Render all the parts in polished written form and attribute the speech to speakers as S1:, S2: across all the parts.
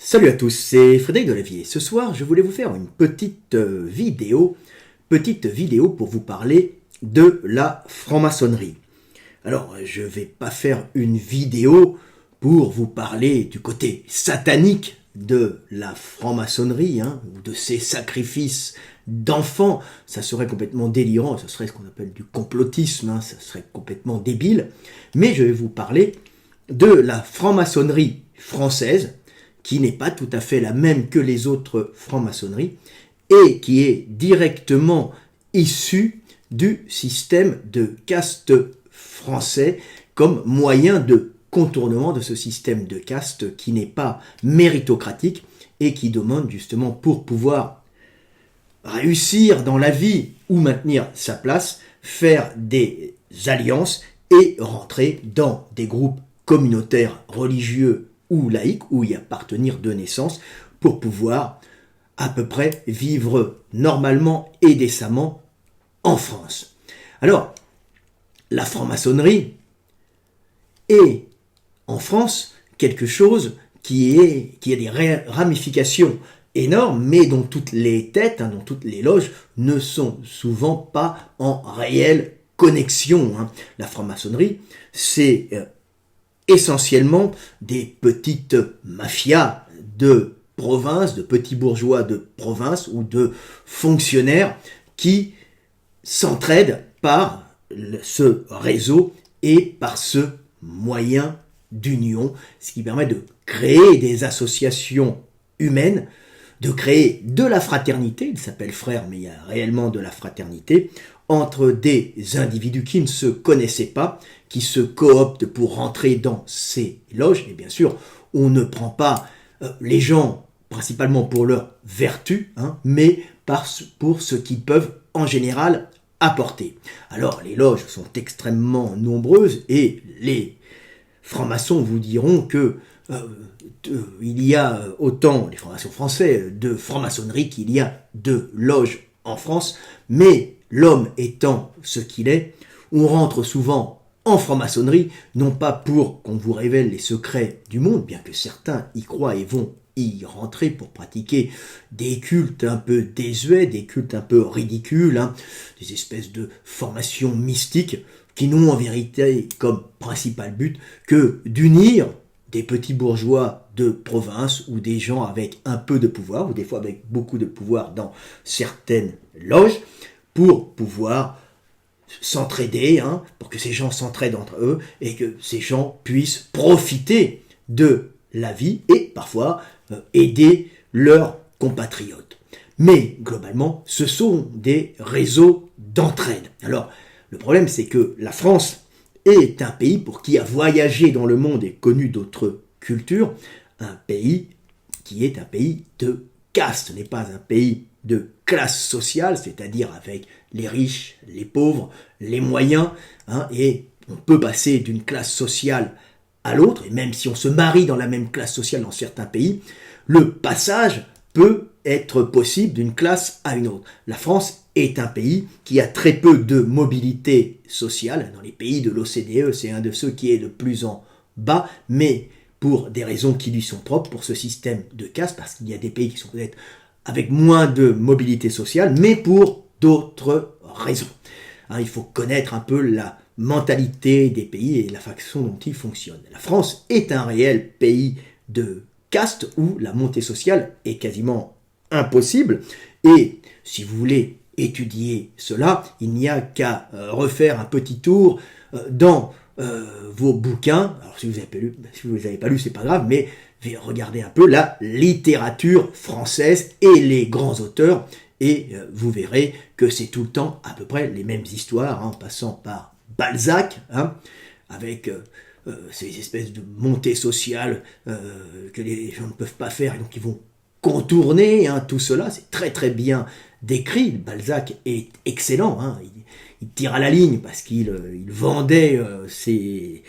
S1: Salut à tous, c'est Frédéric Delavier. Ce soir, je voulais vous faire une petite vidéo pour vous parler de la franc-maçonnerie. Alors, je ne vais pas faire une vidéo pour vous parler du côté satanique de la franc-maçonnerie, ou de ses sacrifices d'enfants. Ça serait complètement délirant, ce serait ce qu'on appelle du complotisme, ça serait complètement débile. Mais je vais vous parler de la franc-maçonnerie française, qui n'est pas tout à fait la même que les autres francs-maçonneries, et qui est directement issue du système de caste français comme moyen de contournement de ce système de caste qui n'est pas méritocratique et qui demande justement pour pouvoir réussir dans la vie ou maintenir sa place, faire des alliances et rentrer dans des groupes communautaires religieux ou laïque, ou y appartenir de naissance, pour pouvoir à peu près vivre normalement et décemment en France. Alors, la franc-maçonnerie est en France quelque chose qui a des ramifications énormes, mais dont toutes les têtes, dont toutes les loges ne sont souvent pas en réelle connexion. La franc-maçonnerie, c'est essentiellement des petites mafias de province, de petits bourgeois de province ou de fonctionnaires qui s'entraident par ce réseau et par ce moyen d'union, ce qui permet de créer des associations humaines, de créer de la fraternité, il s'appelle frère, mais il y a réellement de la fraternité, entre des individus qui ne se connaissaient pas, qui se cooptent pour rentrer dans ces loges. Et bien sûr, on ne prend pas les gens principalement pour leur vertu, mais pour ce qu'ils peuvent en général apporter. Alors, les loges sont extrêmement nombreuses et les francs-maçons vous diront que il y a autant, les francs-maçons français, de franc-maçonnerie qu'il y a de loges en France, mais l'homme étant ce qu'il est, on rentre souvent en franc-maçonnerie, non pas pour qu'on vous révèle les secrets du monde, bien que certains y croient et vont y rentrer pour pratiquer des cultes un peu désuets, des cultes un peu ridicules, des espèces de formations mystiques qui n'ont en vérité comme principal but que d'unir des petits bourgeois de province ou des gens avec un peu de pouvoir, ou des fois avec beaucoup de pouvoir dans certaines loges, pour pouvoir s'entraider, pour que ces gens s'entraident entre eux et que ces gens puissent profiter de la vie et parfois aider leurs compatriotes. Mais globalement, ce sont des réseaux d'entraide. Alors, le problème, c'est que la France est un pays, pour qui a voyagé dans le monde et connu d'autres cultures, un pays qui est un pays de caste, ce n'est pas un pays de classe sociale, c'est-à-dire avec les riches, les pauvres, les moyens, et on peut passer d'une classe sociale à l'autre, et même si on se marie dans la même classe sociale dans certains pays, le passage peut être possible d'une classe à une autre. La France est un pays qui a très peu de mobilité sociale. Dans les pays de l'OCDE, c'est un de ceux qui est le plus en bas, mais pour des raisons qui lui sont propres, pour ce système de caste, parce qu'il y a des pays qui sont peut-être avec moins de mobilité sociale, mais pour d'autres raisons. Il faut connaître un peu la mentalité des pays et la façon dont ils fonctionnent. La France est un réel pays de caste où la montée sociale est quasiment impossible, et si vous voulez étudier cela, il n'y a qu'à refaire un petit tour dans vos bouquins. Alors si vous les avez pas lus, c'est pas grave, mais regardez un peu la littérature française et les grands auteurs, et vous verrez que c'est tout le temps à peu près les mêmes histoires, en passant par Balzac, avec ces espèces de montées sociales que les gens ne peuvent pas faire, et donc ils vont contourner tout cela. C'est très très bien décrit. Balzac est excellent, il tire à la ligne parce qu'il vendait ses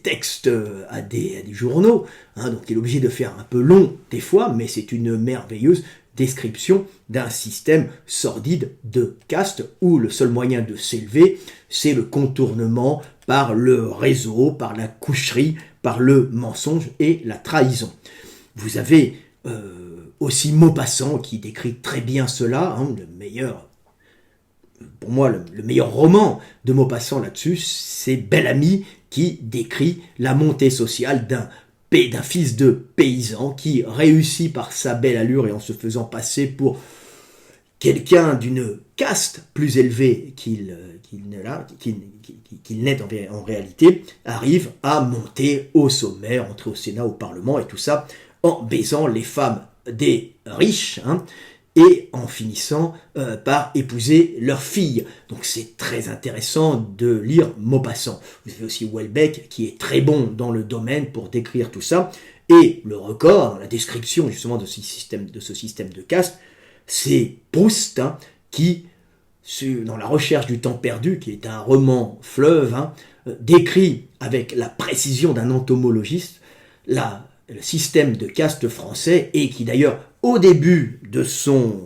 S1: textes à des journaux, donc il est obligé de faire un peu long des fois, mais c'est une merveilleuse description d'un système sordide de caste où le seul moyen de s'élever, c'est le contournement par le réseau, par la coucherie, par le mensonge et la trahison. Vous avez aussi Maupassant qui décrit très bien cela, hein, pour moi, le meilleur roman de Maupassant là-dessus, c'est Bel-Ami qui décrit la montée sociale d'un fils de paysan qui réussit par sa belle allure et en se faisant passer pour quelqu'un d'une caste plus élevée qu'il n'est en réalité, arrive à monter au sommet, entrer au Sénat, au Parlement et tout ça, en baisant les femmes des riches, hein, et en finissant par épouser leur fille. Donc c'est très intéressant de lire Maupassant. Vous avez aussi Houellebecq qui est très bon dans le domaine pour décrire tout ça. Et le record, dans la description justement de ce système de caste, c'est Proust, hein, qui, dans La Recherche du temps perdu, qui est un roman fleuve, hein, décrit avec la précision d'un entomologiste le système de caste français et qui d'ailleurs, au début de son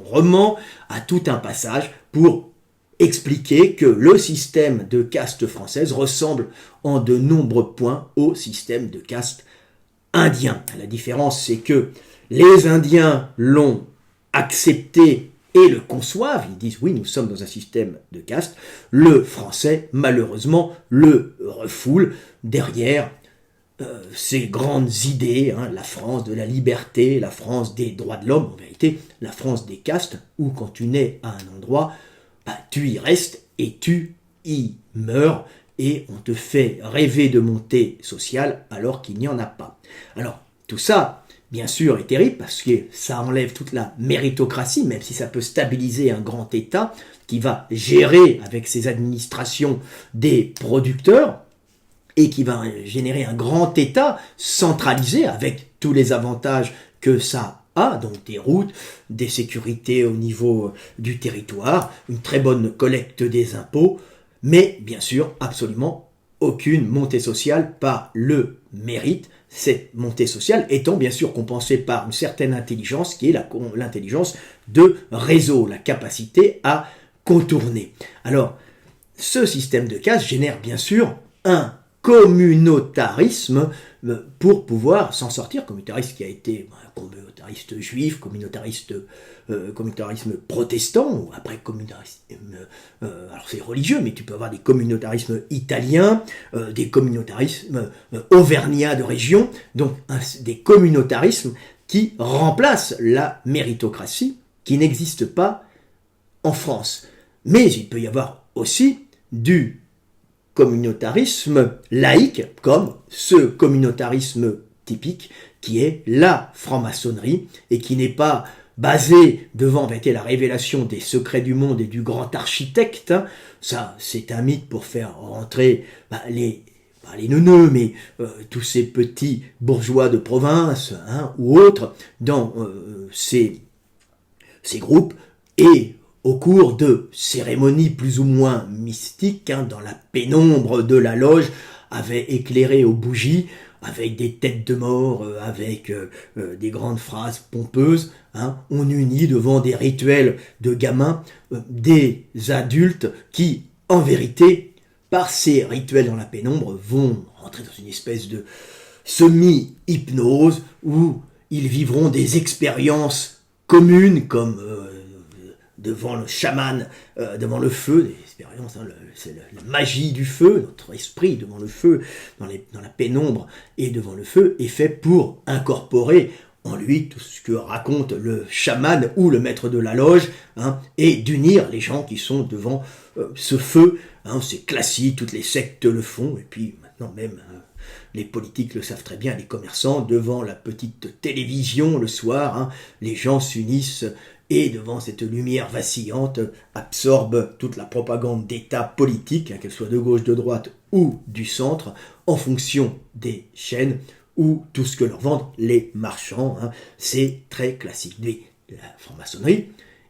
S1: roman, a tout un passage pour expliquer que le système de caste française ressemble en de nombreux points au système de caste indien. La différence, c'est que les Indiens l'ont accepté et le conçoivent, ils disent oui, nous sommes dans un système de caste. Le Français, malheureusement, le refoule derrière ces grandes idées, hein, la France de la liberté, la France des droits de l'homme, en vérité, la France des castes, où quand tu nais à un endroit, tu y restes et tu y meurs, et on te fait rêver de montée sociale alors qu'il n'y en a pas. Alors, tout ça, bien sûr, est terrible parce que ça enlève toute la méritocratie, même si ça peut stabiliser un grand État qui va gérer avec ses administrations des producteurs, et qui va générer un grand État centralisé avec tous les avantages que ça a, donc des routes, des sécurités au niveau du territoire, une très bonne collecte des impôts, mais bien sûr absolument aucune montée sociale par le mérite, cette montée sociale étant bien sûr compensée par une certaine intelligence qui est l'intelligence de réseau, la capacité à contourner. Alors, ce système de caste génère bien sûr un communautarisme pour pouvoir s'en sortir, communautarisme qui a été communautariste juif, communautarisme protestant, ou après communautarisme, alors c'est religieux, mais tu peux avoir des communautarismes italiens, des communautarismes auvergnats de région, donc des communautarismes qui remplacent la méritocratie qui n'existe pas en France. Mais il peut y avoir aussi du communautarisme laïque, comme ce communautarisme typique qui est la franc-maçonnerie et qui n'est pas basé devant la révélation des secrets du monde et du grand architecte. Ça, c'est un mythe pour faire rentrer les neuneux, mais tous ces petits bourgeois de province, hein, ou autres dans ces groupes, et au cours de cérémonies plus ou moins mystiques, hein, dans la pénombre de la loge, avait éclairé aux bougies, avec des têtes de mort, avec des grandes phrases pompeuses, hein, on unit devant des rituels de gamins des adultes qui, en vérité, par ces rituels dans la pénombre, vont rentrer dans une espèce de semi-hypnose où ils vivront des expériences communes comme devant le chaman, devant le feu, des expériences, hein, c'est la magie du feu, notre esprit devant le feu, dans la pénombre et devant le feu, est fait pour incorporer en lui tout ce que raconte le chaman ou le maître de la loge, hein, et d'unir les gens qui sont devant ce feu. Hein, c'est classique, toutes les sectes le font, et puis maintenant même les politiques le savent très bien, les commerçants, devant la petite télévision le soir, hein, les gens s'unissent et devant cette lumière vacillante absorbe toute la propagande d'État politique, hein, qu'elle soit de gauche, de droite ou du centre, en fonction des chaînes ou tout ce que leur vendent les marchands. Hein. C'est très classique. Mais la franc-maçonnerie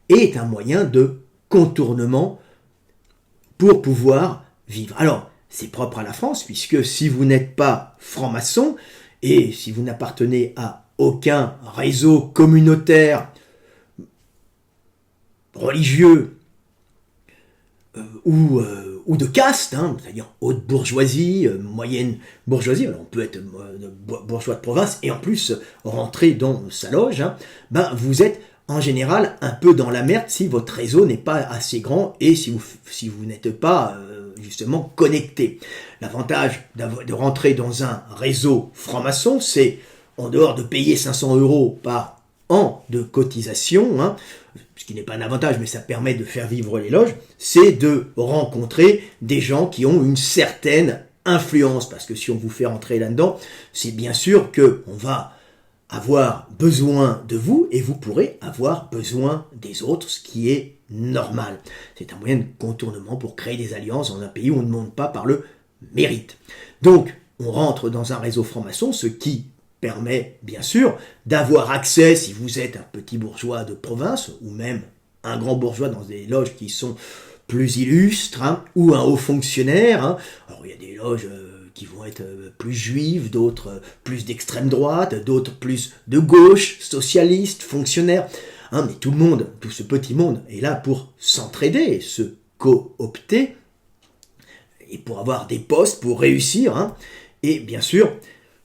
S1: est un moyen de contournement pour pouvoir vivre. Alors, c'est propre à la France, puisque si vous n'êtes pas franc-maçon, et si vous n'appartenez à aucun réseau communautaire religieux ou ou de caste, hein, c'est-à-dire haute bourgeoisie, moyenne bourgeoisie, alors on peut être bourgeois de province et en plus rentrer dans sa loge, hein, ben vous êtes en général un peu dans la merde si votre réseau n'est pas assez grand et si vous n'êtes pas justement connecté. L'avantage de rentrer dans un réseau franc-maçon, c'est en dehors de payer 500 € par an de cotisation, hein, ce qui n'est pas un avantage, mais ça permet de faire vivre les loges, c'est de rencontrer des gens qui ont une certaine influence. Parce que si on vous fait rentrer là-dedans, c'est bien sûr qu'on va avoir besoin de vous et vous pourrez avoir besoin des autres, ce qui est normal. C'est un moyen de contournement pour créer des alliances dans un pays où on ne monte pas par le mérite. Donc, on rentre dans un réseau franc-maçon, ce qui permet bien sûr d'avoir accès, si vous êtes un petit bourgeois de province ou même un grand bourgeois dans des loges qui sont plus illustres, hein, ou un haut fonctionnaire. Hein. Alors il y a des loges qui vont être plus juives, d'autres plus d'extrême droite, d'autres plus de gauche, socialistes, fonctionnaires. Hein, mais tout le monde, tout ce petit monde est là pour s'entraider, se coopter et pour avoir des postes, pour réussir. Hein. Et bien sûr,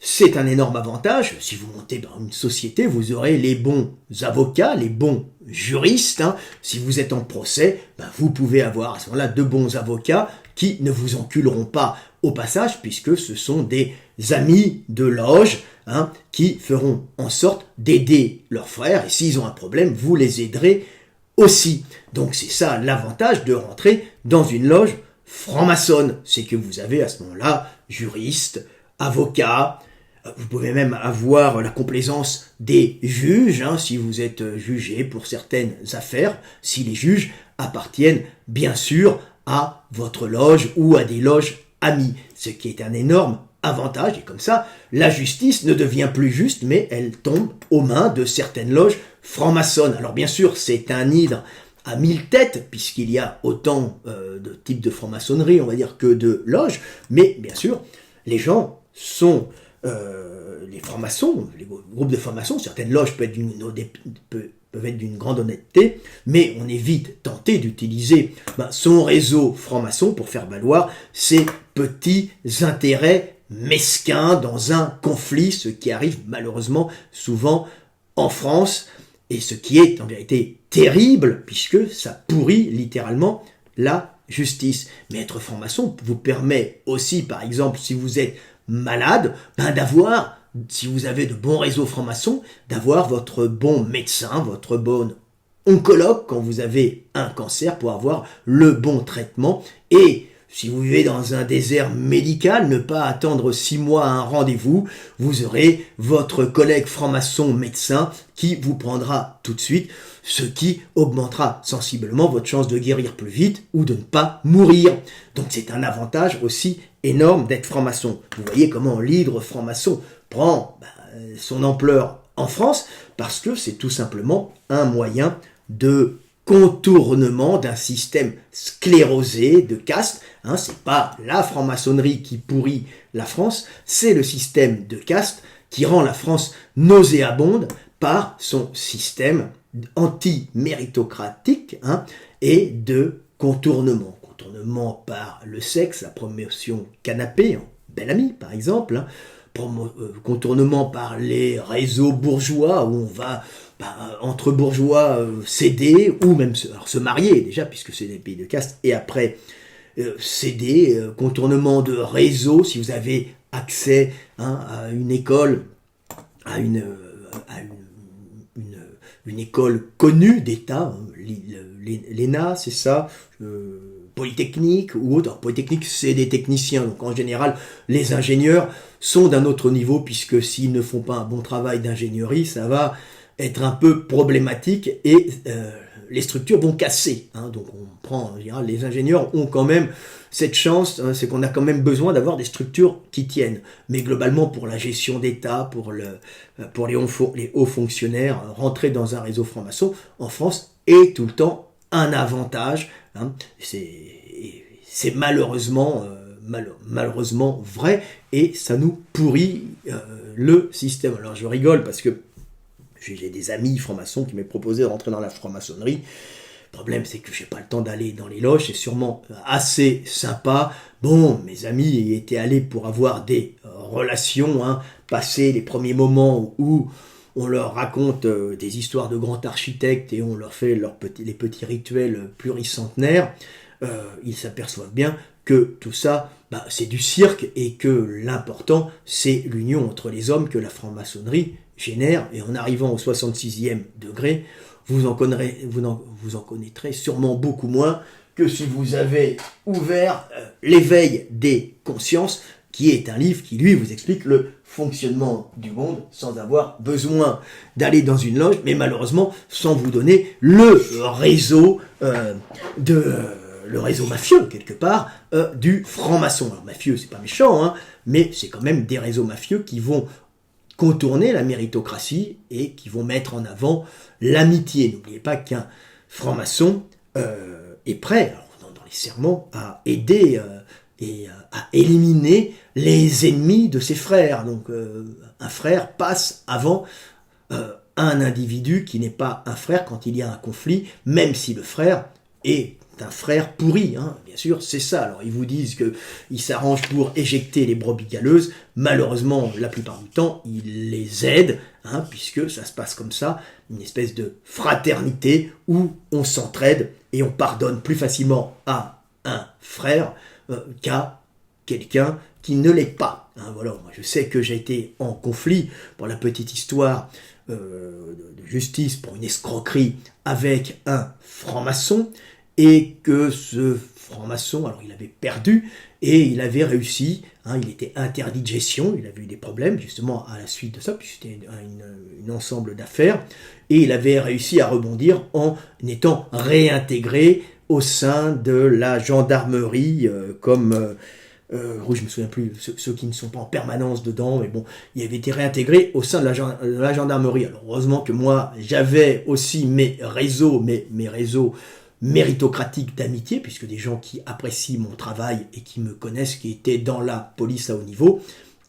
S1: c'est un énorme avantage. Si vous montez dans une société, vous aurez les bons avocats, les bons juristes. Hein. Si vous êtes en procès, ben vous pouvez avoir à ce moment-là de bons avocats qui ne vous enculeront pas au passage, puisque ce sont des amis de loge, hein, qui feront en sorte d'aider leurs frères. Et s'ils ont un problème, vous les aiderez aussi. Donc c'est ça l'avantage de rentrer dans une loge franc-maçonne. C'est que vous avez à ce moment-là juriste, avocat. Vous pouvez même avoir la complaisance des juges, hein, si vous êtes jugé pour certaines affaires, si les juges appartiennent bien sûr à votre loge ou à des loges amies, ce qui est un énorme avantage. Et comme ça, la justice ne devient plus juste, mais elle tombe aux mains de certaines loges franc-maçonnes. Alors bien sûr, c'est un hydre à 1000 têtes, puisqu'il y a autant de types de franc-maçonnerie, on va dire, que de loges, mais bien sûr, les gens sont... les francs-maçons, les groupes de francs-maçons, certaines loges peuvent être d'une grande honnêteté, mais on est vite tenté d'utiliser son réseau franc-maçon pour faire valoir ses petits intérêts mesquins dans un conflit, ce qui arrive malheureusement souvent en France, et ce qui est en vérité terrible, puisque ça pourrit littéralement la justice. Mais être franc-maçon vous permet aussi, par exemple, si vous êtes malade, d'avoir, si vous avez de bons réseaux francs-maçons, d'avoir votre bon médecin, votre bon oncologue quand vous avez un cancer pour avoir le bon traitement. Et si vous vivez dans un désert médical, ne pas attendre 6 mois à un rendez-vous, vous aurez votre collègue franc-maçon médecin qui vous prendra tout de suite, ce qui augmentera sensiblement votre chance de guérir plus vite ou de ne pas mourir. Donc c'est un avantage aussi énorme d'être franc-maçon. Vous voyez comment l'hydre franc-maçon prend son ampleur en France, parce que c'est tout simplement un moyen de contournement d'un système sclérosé de caste. Hein, c'est pas la franc-maçonnerie qui pourrit la France, c'est le système de caste qui rend la France nauséabonde par son système anti-méritocratique, hein, et de contournement. Contournement par le sexe, la promotion canapé, bel ami par exemple, hein, contournement par les réseaux bourgeois où on va entre bourgeois céder ou même se marier déjà puisque c'est des pays de caste, et après céder, contournement de réseau si vous avez accès, hein, à une école, à une école connue d'État, l'ENA, c'est ça, Polytechnique ou autre. Alors, Polytechnique, c'est des techniciens, donc en général, les ingénieurs sont d'un autre niveau, puisque s'ils ne font pas un bon travail d'ingénierie, ça va être un peu problématique et les structures vont casser. Hein, donc on prend, en général, les ingénieurs ont quand même cette chance, hein, c'est qu'on a quand même besoin d'avoir des structures qui tiennent. Mais globalement, pour la gestion d'État, pour les hauts fonctionnaires, rentrer dans un réseau franc-maçon en France est tout le temps un avantage. Hein, c'est malheureusement vrai, et ça nous pourrit le système. Alors je rigole parce que j'ai des amis francs-maçons qui m'ont proposé de rentrer dans la franc-maçonnerie, Le problème, c'est que j'ai pas le temps d'aller dans les loges, c'est sûrement assez sympa. Bon, mes amis y étaient allés pour avoir des relations, hein, passer les premiers moments où on leur raconte des histoires de grands architectes et on leur fait les petits rituels pluricentenaires. Ils s'aperçoivent bien que tout ça, c'est du cirque et que l'important, c'est l'union entre les hommes que la franc-maçonnerie génère. Et en arrivant au 66e degré, vous en connaîtrez sûrement beaucoup moins que si vous avez ouvert l'éveil des consciences, qui est un livre qui, lui, vous explique le fonctionnement du monde sans avoir besoin d'aller dans une loge, mais malheureusement sans vous donner le réseau le réseau mafieux, quelque part, du franc-maçon. Alors, mafieux, c'est pas méchant, hein, mais c'est quand même des réseaux mafieux qui vont contourner la méritocratie et qui vont mettre en avant l'amitié. N'oubliez pas qu'un franc-maçon est prêt, alors, dans les sermons, à aider et à éliminer les ennemis de ses frères. Donc, un frère passe avant un individu qui n'est pas un frère quand il y a un conflit, même si le frère est un frère pourri, hein, bien sûr, c'est ça. Alors ils vous disent qu'ils s'arrangent pour éjecter les brebis galeuses. Malheureusement, la plupart du temps, ils les aident, hein, puisque ça se passe comme ça, une espèce de fraternité où on s'entraide et on pardonne plus facilement à un frère qu'à quelqu'un qui ne l'est pas. Hein, voilà, moi je sais que j'ai été en conflit pour la petite histoire de justice pour une escroquerie avec un franc-maçon, et que ce franc-maçon, alors il avait perdu, et il avait réussi, hein, il était interdit de gestion, il avait eu des problèmes justement à la suite de ça, puisque c'était une ensemble d'affaires, et il avait réussi à rebondir en étant réintégré au sein de la gendarmerie, je me souviens plus, ceux qui ne sont pas en permanence dedans, mais bon, il avait été réintégré au sein de la gendarmerie. Alors heureusement que moi, j'avais aussi mes réseaux méritocratique d'amitié, puisque des gens qui apprécient mon travail et qui me connaissent, qui étaient dans la police à haut niveau,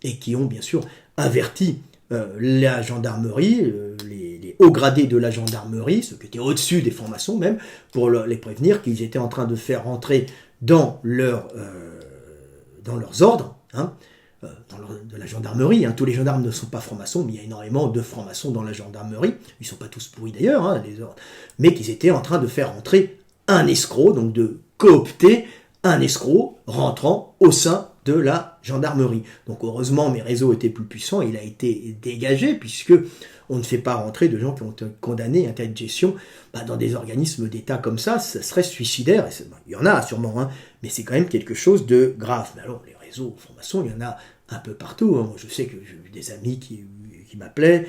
S1: et qui ont bien sûr averti la gendarmerie, les hauts gradés de la gendarmerie, ceux qui étaient au-dessus des francs-maçons même, pour les prévenir qu'ils étaient en train de faire rentrer dans leurs ordres, hein, de la gendarmerie. Hein. Tous les gendarmes ne sont pas francs-maçons, mais il y a énormément de francs-maçons dans la gendarmerie. Ils ne sont pas tous pourris d'ailleurs, hein, les ordres. Mais qu'ils étaient en train de faire rentrer un escroc, donc de coopter un escroc rentrant au sein de la gendarmerie. Donc heureusement, mes réseaux étaient plus puissants, il a été dégagé, puisque on ne fait pas rentrer de gens qui ont été condamnés à interdit de gestion dans des organismes d'État comme ça serait suicidaire. Il y en a sûrement, hein, mais c'est quand même quelque chose de grave. Mais alors, les réseaux francs-maçons, il y en a un peu partout. Hein. Je sais que j'ai eu des amis qui m'appelaient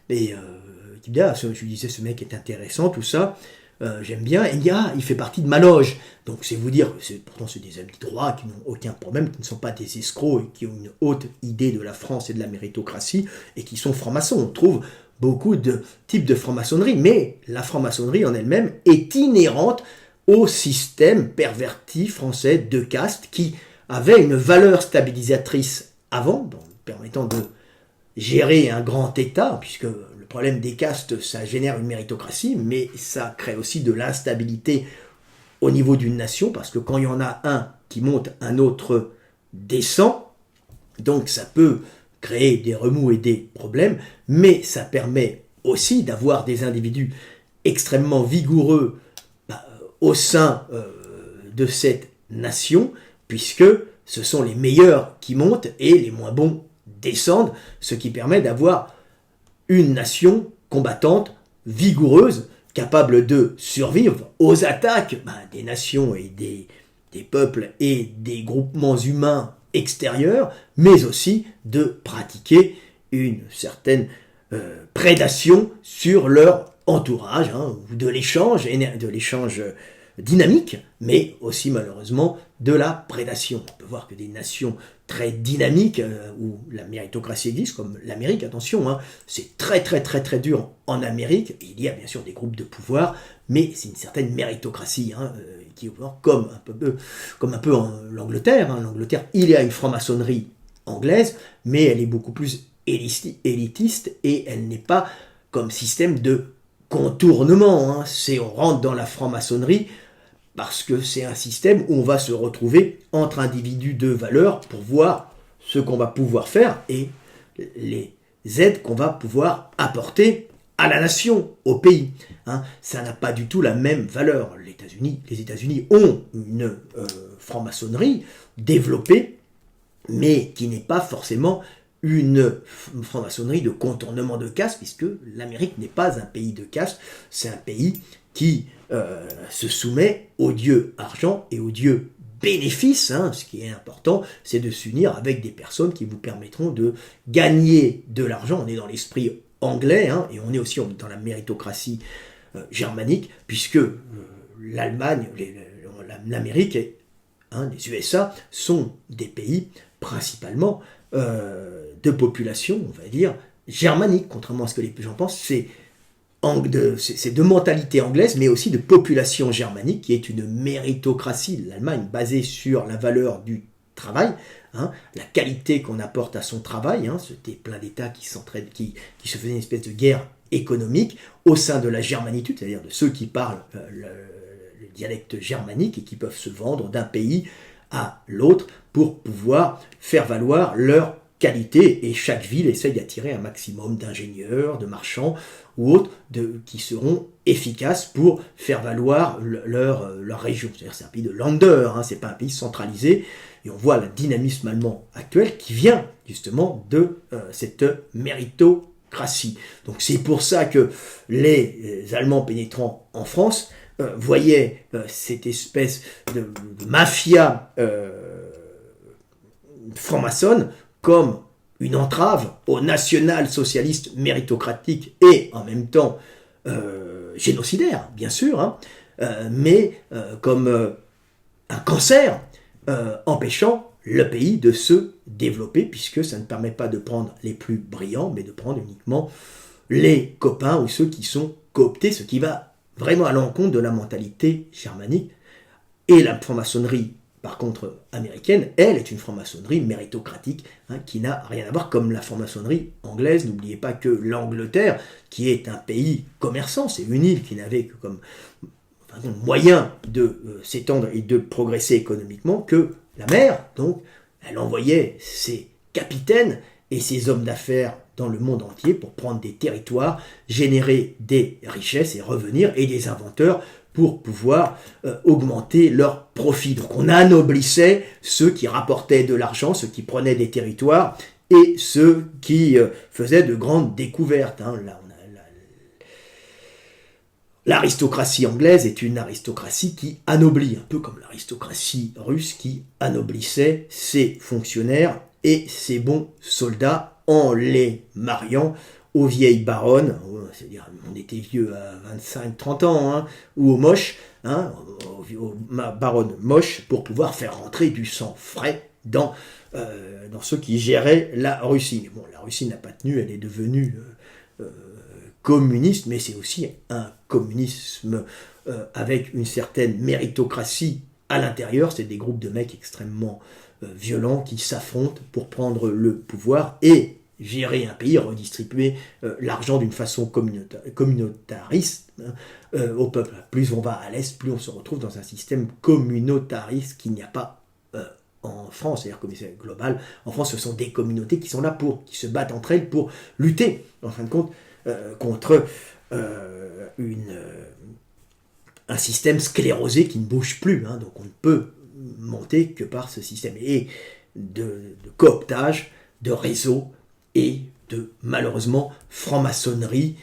S1: et qui me disaient, je lui disais, ce mec est intéressant, tout ça. J'aime bien, et il fait partie de ma loge. Donc c'est vous dire, pourtant c'est des amis droits qui n'ont aucun problème, qui ne sont pas des escrocs et qui ont une haute idée de la France et de la méritocratie et qui sont francs-maçons. On trouve beaucoup de types de franc-maçonnerie, mais la franc-maçonnerie en elle-même est inhérente au système perverti français de caste qui avait une valeur stabilisatrice avant, permettant de gérer un grand État, puisque le problème des castes, ça génère une méritocratie, mais ça crée aussi de l'instabilité au niveau d'une nation, parce que quand il y en a un qui monte, un autre descend, donc ça peut créer des remous et des problèmes, mais ça permet aussi d'avoir des individus extrêmement vigoureux au sein de cette nation, puisque ce sont les meilleurs qui montent et les moins bons descendent, ce qui permet d'avoir une nation combattante, vigoureuse, capable de survivre aux attaques des nations et des peuples et des groupements humains extérieurs, mais aussi de pratiquer une certaine prédation sur leur entourage, hein, ou de l'échange dynamique, mais aussi malheureusement de la prédation. On peut voir que des nations très dynamiques, où la méritocratie existe, comme l'Amérique, attention, hein, c'est très très très très dur en Amérique. Il y a bien sûr des groupes de pouvoir, mais c'est une certaine méritocratie, hein, qui est comme un peu en l'Angleterre. Hein. L'Angleterre, il y a une franc-maçonnerie anglaise, mais elle est beaucoup plus élitiste et elle n'est pas comme système de contournement, hein. On rentre dans la franc-maçonnerie parce que c'est un système où on va se retrouver entre individus de valeur pour voir ce qu'on va pouvoir faire et les aides qu'on va pouvoir apporter à la nation, au pays. Hein. Ça n'a pas du tout la même valeur. Les États-Unis ont une franc-maçonnerie développée, mais qui n'est pas forcément une franc-maçonnerie de contournement de caste, puisque l'Amérique n'est pas un pays de caste, c'est un pays qui se soumet au dieu argent et au dieu bénéfice. Hein. Ce qui est important, c'est de s'unir avec des personnes qui vous permettront de gagner de l'argent. On est dans l'esprit anglais, hein, et on est aussi dans la méritocratie germanique, puisque l'Allemagne, l'Amérique, les USA sont des pays principalement de population, on va dire, germanique, contrairement à ce que les gens pensent. C'est de mentalité anglaise, mais aussi de population germanique, qui est une méritocratie, l'Allemagne, basée sur la valeur du travail, hein, la qualité qu'on apporte à son travail. Hein, c'était plein d'États qui se faisaient une espèce de guerre économique au sein de la germanitude, c'est-à-dire de ceux qui parlent le dialecte germanique et qui peuvent se vendre d'un pays à l'autre pour pouvoir faire valoir leur qualité, et chaque ville essaye d'attirer un maximum d'ingénieurs, de marchands ou autres qui seront efficaces pour faire valoir leur région. C'est-à-dire c'est un pays de Länder, hein, c'est pas un pays centralisé, et on voit le dynamisme allemand actuel qui vient justement de cette méritocratie. Donc c'est pour ça que les Allemands pénétrant en France voyaient cette espèce de mafia franc-maçonne comme une entrave au national-socialiste méritocratique et en même temps génocidaire, bien sûr, hein, mais comme un cancer empêchant le pays de se développer, puisque ça ne permet pas de prendre les plus brillants, mais de prendre uniquement les copains ou ceux qui sont cooptés, ce qui va vraiment à l'encontre de la mentalité germanique. Et la franc-maçonnerie, par contre, américaine, elle est une franc-maçonnerie méritocratique, hein, qui n'a rien à voir comme la franc-maçonnerie anglaise. N'oubliez pas que l'Angleterre, qui est un pays commerçant, c'est une île qui n'avait que comme moyen de s'étendre et de progresser économiquement que la mer. Donc, elle envoyait ses capitaines et ses hommes d'affaires dans le monde entier pour prendre des territoires, générer des richesses et revenir, et des inventeurs pour pouvoir augmenter leurs profits. Donc on anoblissait ceux qui rapportaient de l'argent, ceux qui prenaient des territoires, et ceux qui faisaient de grandes découvertes. Hein. Là, l'aristocratie anglaise est une aristocratie qui anoblit, un peu comme l'aristocratie russe qui anoblissait ses fonctionnaires et ses bons soldats en les mariant aux vieilles baronnes, c'est-à-dire on était vieux à 25-30 ans, hein, ou aux moches, hein, aux baronnes moches, pour pouvoir faire rentrer du sang frais dans ceux qui géraient la Russie. Mais bon, la Russie n'a pas tenu, elle est devenue communiste, mais c'est aussi un communisme avec une certaine méritocratie à l'intérieur. C'est des groupes de mecs extrêmement violents qui s'affrontent pour prendre le pouvoir et gérer un pays, redistribuer l'argent d'une façon communautariste, hein, au peuple. Plus on va à l'Est, plus on se retrouve dans un système communautariste qu'il n'y a pas en France, c'est-à-dire comme c'est global. En France, ce sont des communautés qui sont là qui se battent entre elles pour lutter, en fin de compte, contre un système sclérosé qui ne bouge plus. Hein, donc on ne peut monter que par ce système et de cooptage, de réseau, et de, malheureusement, franc-maçonnerie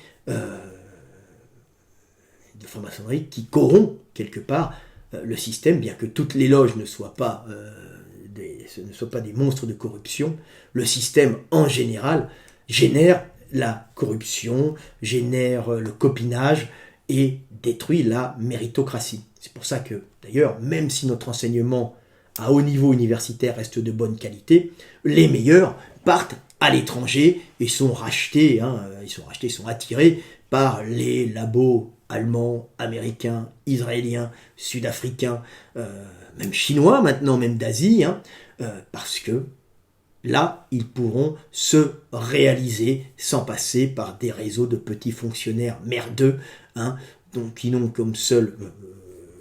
S1: qui corrompt quelque part le système, bien que toutes les loges ne soient pas des monstres de corruption. Le système, en général, génère la corruption, génère le copinage et détruit la méritocratie. C'est pour ça que, d'ailleurs, même si notre enseignement à haut niveau universitaire reste de bonne qualité, les meilleurs partent à l'étranger et sont rachetés, ils sont attirés par les labos allemands, américains, israéliens, sud-africains, même chinois maintenant, même d'Asie, parce que là, ils pourront se réaliser sans passer par des réseaux de petits fonctionnaires merdeux, hein, donc qui n'ont comme seul,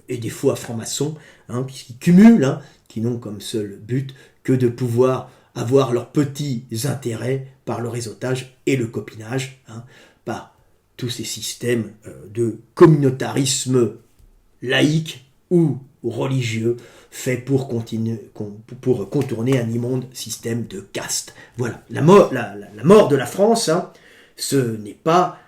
S1: et des fois francs-maçons, hein, puisqu'ils cumulent, hein, qui n'ont comme seul but que de pouvoir avoir leurs petits intérêts par le réseautage et le copinage, hein, par tous ces systèmes de communautarisme laïque ou religieux faits pour contourner un immonde système de caste. Voilà, la mort de la France, hein, ce n'est pas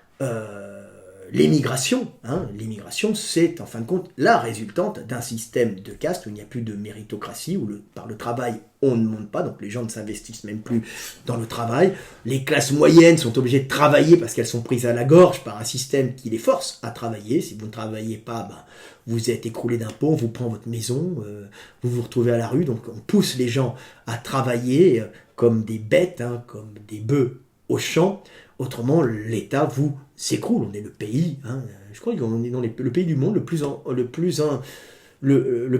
S1: l'émigration. Hein. L'émigration, c'est en fin de compte la résultante d'un système de caste où il n'y a plus de méritocratie, où par le travail, on ne monte pas, donc les gens ne s'investissent même plus dans le travail. Les classes moyennes sont obligées de travailler parce qu'elles sont prises à la gorge par un système qui les force à travailler. Si vous ne travaillez pas, vous êtes écroulé d'impôts, on vous prend votre maison, vous vous retrouvez à la rue, donc on pousse les gens à travailler comme des bêtes, hein, comme des bœufs au champ. Autrement, l'État vous s'écroule. On est le pays, hein, je crois qu'on est dans le pays du monde le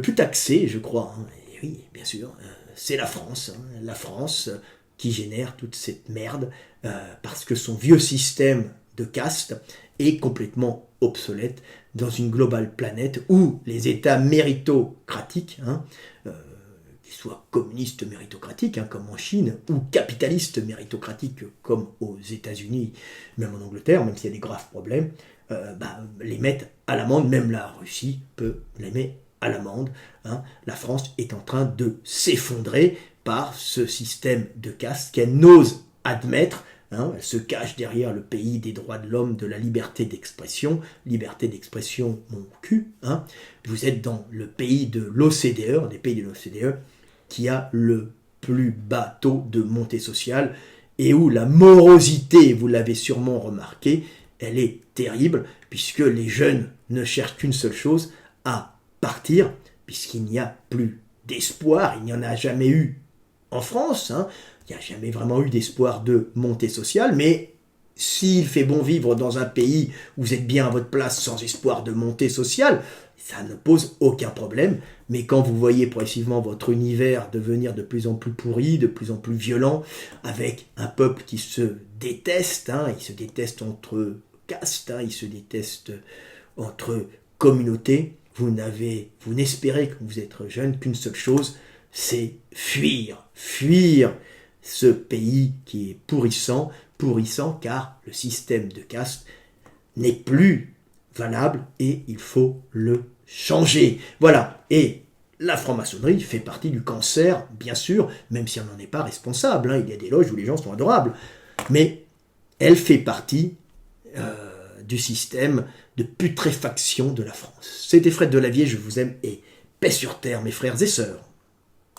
S1: plus taxé, je crois. Hein. Et oui, bien sûr, c'est la France. Hein, la France qui génère toute cette merde parce que son vieux système de caste est complètement obsolète dans une globale planète où les États méritocratiques, hein, qu'ils soient communistes méritocratiques, hein, comme en Chine, ou capitalistes méritocratiques, comme aux États-Unis, même en Angleterre, même s'il y a des graves problèmes, les mettent à l'amende. Même la Russie peut les mettre à l'amende. Hein. La France est en train de s'effondrer par ce système de caste qu'elle n'ose admettre. Hein. Elle se cache derrière le pays des droits de l'homme, de la liberté d'expression. Liberté d'expression, mon cul. Hein. Vous êtes dans le pays de l'OCDE, des pays de l'OCDE, qui a le plus bas taux de montée sociale et où la morosité, vous l'avez sûrement remarqué, elle est terrible, puisque les jeunes ne cherchent qu'une seule chose, à partir, puisqu'il n'y a plus d'espoir, il n'y en a jamais eu en France, hein. Il n'y a jamais vraiment eu d'espoir de montée sociale, mais s'il fait bon vivre dans un pays où vous êtes bien à votre place sans espoir de montée sociale, ça ne pose aucun problème. Mais quand vous voyez progressivement votre univers devenir de plus en plus pourri, de plus en plus violent, avec un peuple qui se déteste, hein, il se déteste entre castes, hein, il se déteste entre communautés, vous n'espérez quand vous êtes jeune qu'une seule chose, c'est fuir ce pays qui est pourrissant car le système de caste n'est plus valable et il faut le changer. Voilà, et la franc-maçonnerie fait partie du cancer, bien sûr, même si on n'en est pas responsable. Hein. Il y a des loges où les gens sont adorables, mais elle fait partie du système de putréfaction de la France. C'était Fred Delavier, je vous aime et paix sur terre, mes frères et sœurs.